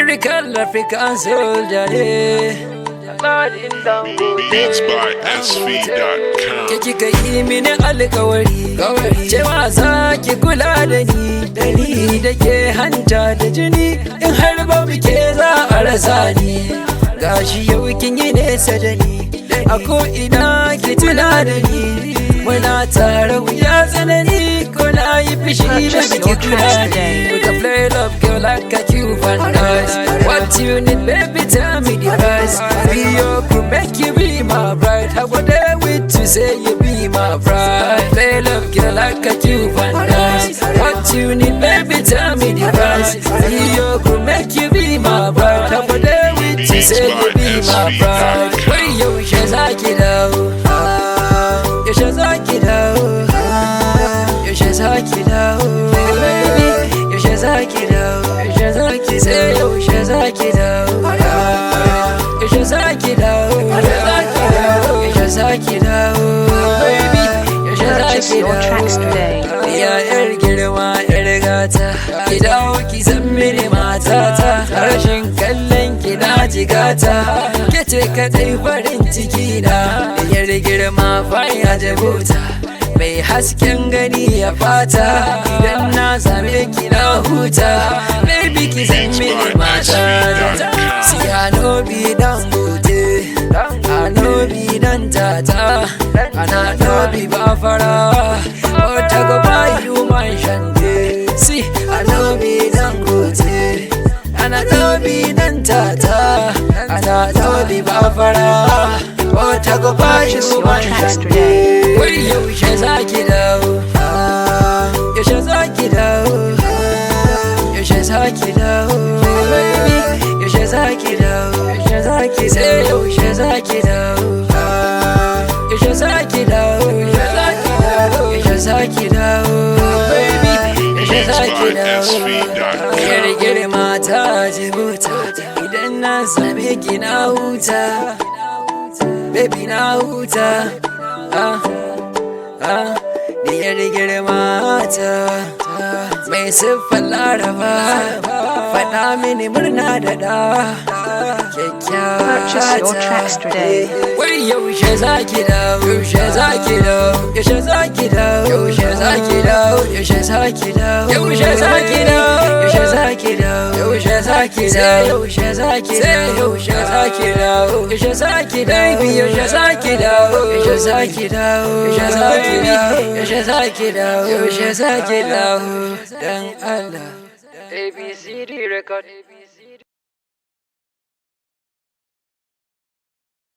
Lyrical African soldier, Beats by SV.com. ke kika yi mini alkawari cewa za ki kula da ni da ke hanta da jini in har babu ke za a rasa ni. Gashi yau kin yi nesa da ni a ko ina ki tuna da ni, muna tare wuya tsanani ko na yi fishi da ki kula da ni. We can play love girl like a Cuban dance. What you need baby tell me the price. Be your crew make you be my bride. How go there with to say you be my bride. Play love girl like a Cuban dance. What you need baby tell me the price. Be your crew make you be my bride. How go there with to say you be my bride. Where you shazaki dawo, you shazaki dawo, you shazaki dawo, baby, you shazaki dawo, you shazaki say you shazaki dawo, you shazaki dawo, you shazaki dawo, baby, you shazaki dawo. Ya yar girma yar gata, ki dawo ki san mini matata, rashin kallon ki na jigata, ke ce kadai farin ciki na. Yar girma baya jabuta, mai hasken gani ya fata, idan na same ki na huta, baby ki san mini matata. See I no be dan gote, I no be dan tata, and I no be bafara, but I go buy you my shande. See I no be dan gote, and I no be dan tata, and I no be bafara, but I go buy you my shande. Where you shazaki dawo, you shazaki dawo, you shazaki dawo, baby, you shazaki dawo, you shazaki say you shazaki dawo, you shazaki dawo, you shazaki dawo, baby, you shazaki dawo. Gere mata jibuta, idan na same ki na huta, baby na huta. Diyar girma ta mai siffar laraba, faɗa mini murna da ɗa kyakkyawa ta. Wai yaushe za ki dawo, yaushe za ki dawo, yaushe za ki dawo, yaushe za ki dawo, yaushe za ki dawo, yaushe za ki dawo, yaushe za ki dawo, yaushe za ki dawo, yaushe za ki dawo, yaushe za ki dawo, yaushe za ki dawo, yaushe za ki dawo, yaushe za ki dawo, yaushe za ki dawo, yaushe za ki dawo, yaushe za ki dawo, dan Allah. ABCD record.